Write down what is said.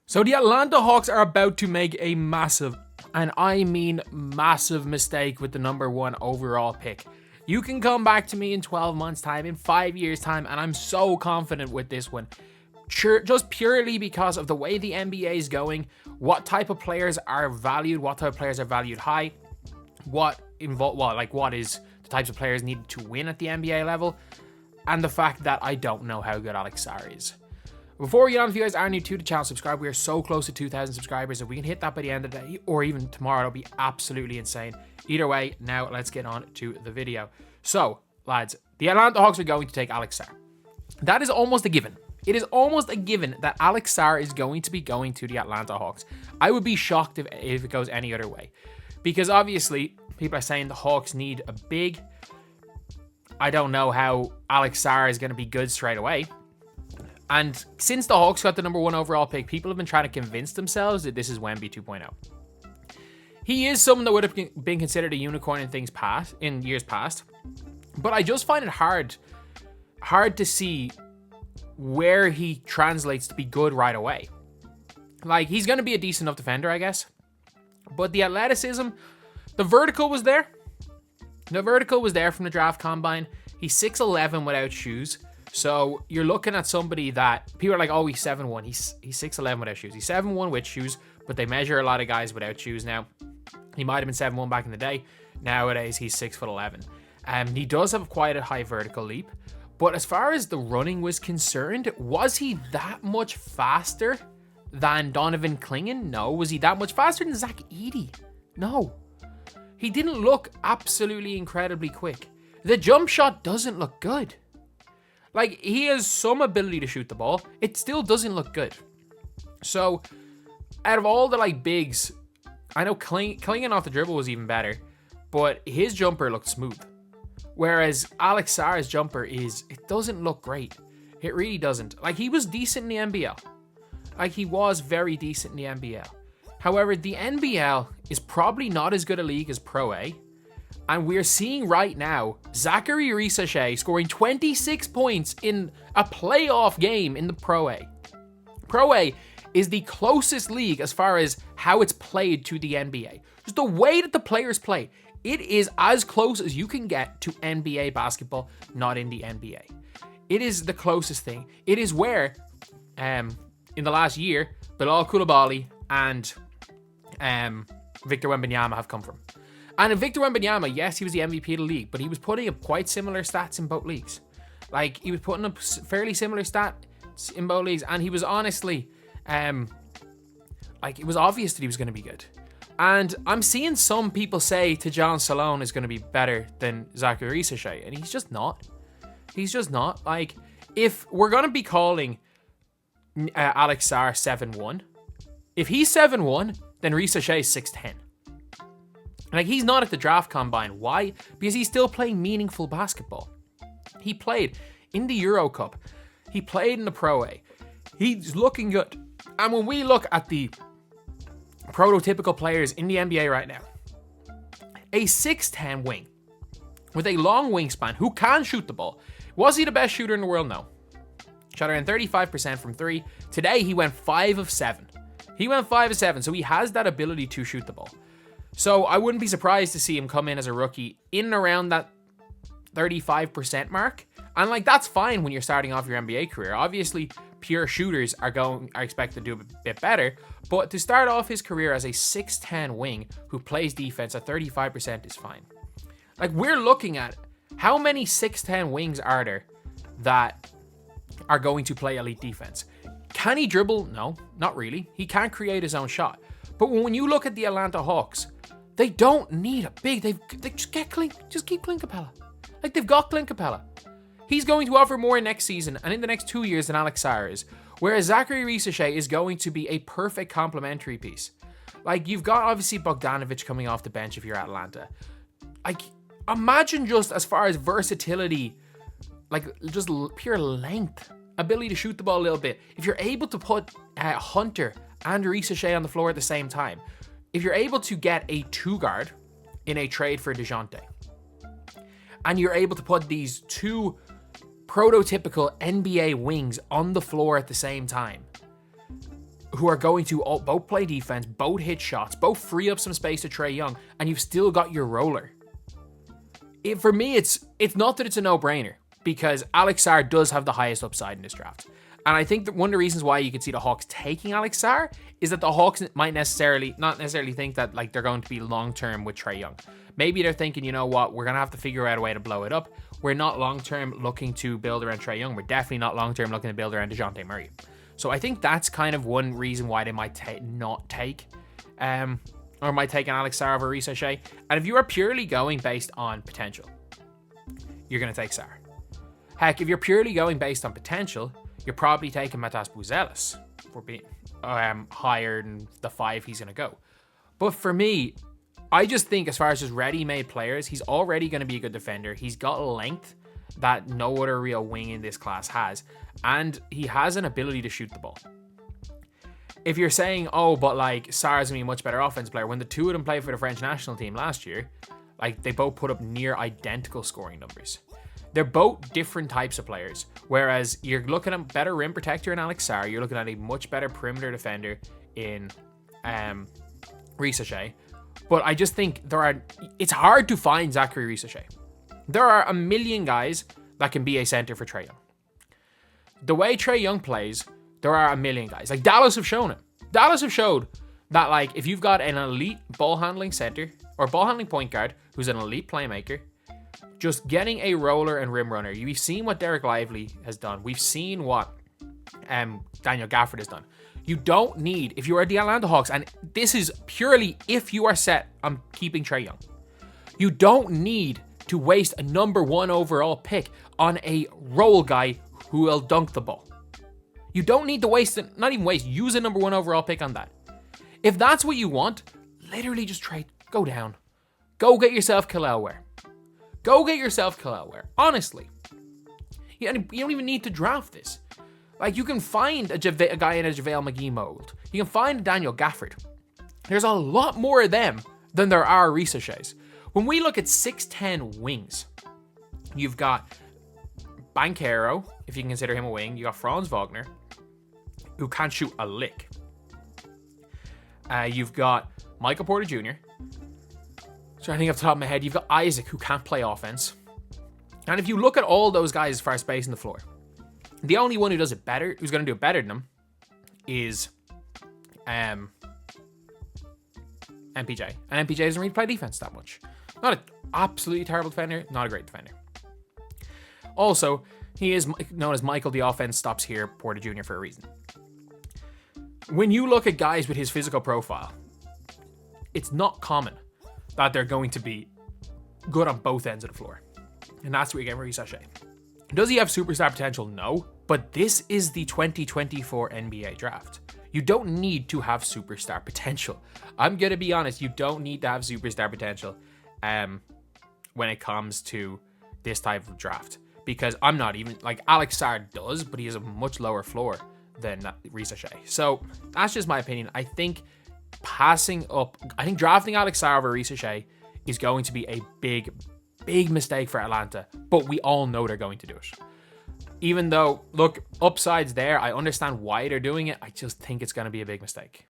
So the Atlanta Hawks are about to make a massive, and I mean massive, mistake with the number 1 overall pick. You can come back to me in 12 months' time, in 5 years' time, and I'm so confident with this one. Sure, just purely because of the way the NBA is going, what type of players are valued, what type of players are valued high, what is the types of players needed to win at the NBA level, and the fact that I don't know how good Alex Sarr is. Before we get on, if you guys are new to the channel, subscribe. We are so close to 2,000 subscribers. If we can hit that by the end of the day, or even tomorrow, it'll be absolutely insane. Either way, now let's get on to the video. So, lads, the Atlanta Hawks are going to take Alex Sarr. That is almost a given. It is almost a given that Alex Sarr is going to be going to the Atlanta Hawks. I would be shocked if it goes any other way. Because obviously, people are saying the Hawks need a big. I don't know how Alex Sarr is going to be good straight away. And since the Hawks got the number 1 overall pick, people have been trying to convince themselves that this is Wemby 2.0. He is someone that would have been considered a unicorn in years past. But I just find it hard to see where he translates to be good right away. Like, he's going to be a decent enough defender, I guess. But the athleticism, the vertical was there. The vertical was there from the draft combine. He's 6'11" without shoes. So you're looking at somebody that people are like, oh, he's 7'1". He's 6'11" without shoes. He's 7'1" with shoes, but they measure a lot of guys without shoes now. He might have been 7'1" back in the day. Nowadays, he's 6'11". He does have quite a high vertical leap. But as far as the running was concerned, was he that much faster than Donovan Clingan? No. Was he that much faster than Zach Edey? No. He didn't look absolutely incredibly quick. The jump shot doesn't look good. Like, he has some ability to shoot the ball. It still doesn't look good. So, out of all the, bigs, I know Clingan off the dribble was even better, but his jumper looked smooth. Whereas Alex Sarr's jumper it doesn't look great. It really doesn't. Like, he was decent in the NBL. Like, he was very decent in the NBL. However, the NBL is probably not as good a league as Pro A. And we're seeing right now Zaccharie Risacher scoring 26 points in a playoff game in the Pro A. Pro A is the closest league as far as how it's played to the NBA. Just the way that the players play. It is as close as you can get to NBA basketball, not in the NBA. It is the closest thing. It is where, in the last year, BBALL Daily and Victor Wembanyama have come from. And in Victor Wembanyama, yes, he was the MVP of the league, but he was putting up quite similar stats in both leagues. Like, he was putting up fairly similar stats in both leagues, and he was honestly, it was obvious that he was going to be good. And I'm seeing some people say John Salone is going to be better than Zaccharie Risacher, and he's just not. He's just not. Like, if we're going to be calling Alex Sarr 7'1", if he's 7'1", then Risacher is 6'10". Like, he's not at the draft combine. Why? Because he's still playing meaningful basketball. He played in the Euro Cup. He played in the Pro A. He's looking good. And when we look at the prototypical players in the NBA right now, a 6'10" wing with a long wingspan who can shoot the ball. Was he the best shooter in the world? No. Shot around 35% from 3. Today, he went 5 of 7. He went 5 of 7, so he has that ability to shoot the ball. So I wouldn't be surprised to see him come in as a rookie in and around that 35% mark. And that's fine when you're starting off your NBA career. Obviously, pure shooters are expected to do a bit better. But to start off his career as a 6'10" wing who plays defense at 35% is fine. Like, we're looking at how many 6'10" wings are there that are going to play elite defense. Can he dribble? No, not really. He can't create his own shot. But when you look at the Atlanta Hawks, they don't need a big. They just keep Clint Capella. Like, they've got Clint Capella. He's going to offer more next season and in the next 2 years than Alex Sarr is. Whereas Zaccharie Risacher is going to be a perfect complementary piece. Like, you've got obviously Bogdanovic coming off the bench if you're Atlanta. Like, imagine just as far as versatility, like just pure length, ability to shoot the ball a little bit. If you're able to put Hunter and Risacher on the floor at the same time, if you're able to get a 2-guard in a trade for DeJounte, and you're able to put these two prototypical NBA wings on the floor at the same time, who are going to both play defense, both hit shots, both free up some space to Trae Young, and you've still got your roller. For me, it's not that it's a no-brainer, because Alex Sarr does have the highest upside in this draft. And I think that one of the reasons why you can see the Hawks taking Alex Sarr is that the Hawks might not necessarily think that like they're going to be long-term with Trae Young. Maybe they're thinking, you know what, we're going to have to figure out a way to blow it up. We're not long-term looking to build around Trae Young. We're definitely not long-term looking to build around DeJounte Murray. So I think that's kind of one reason why they might not take an Alex Sarr over Risacher. And if you are purely going based on potential, you're going to take Sarr. Heck, if you're purely going based on potential, you're probably taking Matas Buzelis for being higher than the 5 he's going to go. But for me, I just think as far as just ready-made players, he's already going to be a good defender. He's got length that no other real wing in this class has. And he has an ability to shoot the ball. If you're saying, oh, but like Sarr's going to be a much better offensive player, when the two of them played for the French national team last year, like they both put up near identical scoring numbers. They're both different types of players. Whereas you're looking at a better rim protector in Alex Sarr, you're looking at a much better perimeter defender in Risacher. But I just think it's hard to find Zaccharie Risacher. There are a million guys that can be a center for Trae Young. The way Trae Young plays, there are a million guys. Like Dallas have shown it. Dallas have showed that like if you've got an elite ball handling center or ball handling point guard who's an elite playmaker, just getting a roller and rim runner. We've seen what Derek Lively has done. We've seen what Daniel Gafford has done. You don't need, if you are the Atlanta Hawks, and this is purely if you are set on keeping Trae Young, you don't need to waste a number 1 overall pick on a roll guy who will dunk the ball. You don't need to use a number 1 overall pick on that. If that's what you want, literally just go down. Go get yourself Kel'el Ware. Go get yourself Kel'el Ware. Honestly. You don't even need to draft this. Like, you can find a guy in a JaVale McGee mold. You can find a Daniel Gafford. There's a lot more of them than there are Risachers. When we look at 6'10 wings, you've got Banchero, if you can consider him a wing. You got Franz Wagner, who can't shoot a lick. You've got Michael Porter Jr., trying to think off the top of my head, you've got Isaac, who can't play offense. And if you look at all those guys as far as space in the floor, the only one who does it better, who's going to do it better than them, is MPJ. And MPJ doesn't really play defense that much. Not an absolutely terrible defender, not a great defender. Also, he is known as Michael the Offense Stops Here Porter Jr. for a reason. When you look at guys with his physical profile, it's not common that they're going to be good on both ends of the floor. And that's what you get from Risacher. Does he have superstar potential? No. But this is the 2024 NBA draft. You don't need to have superstar potential. I'm going to be honest, you don't need to have superstar potential when it comes to this type of draft. Because I'm not even, like Alex Sarr does, but he has a much lower floor than Risacher. So that's just my opinion. I think drafting Alex Sarr over Risacher is going to be a big mistake for Atlanta, but we all know they're going to do it. Even though, look, upside's there, I understand why they're doing it, I just think it's going to be a big mistake.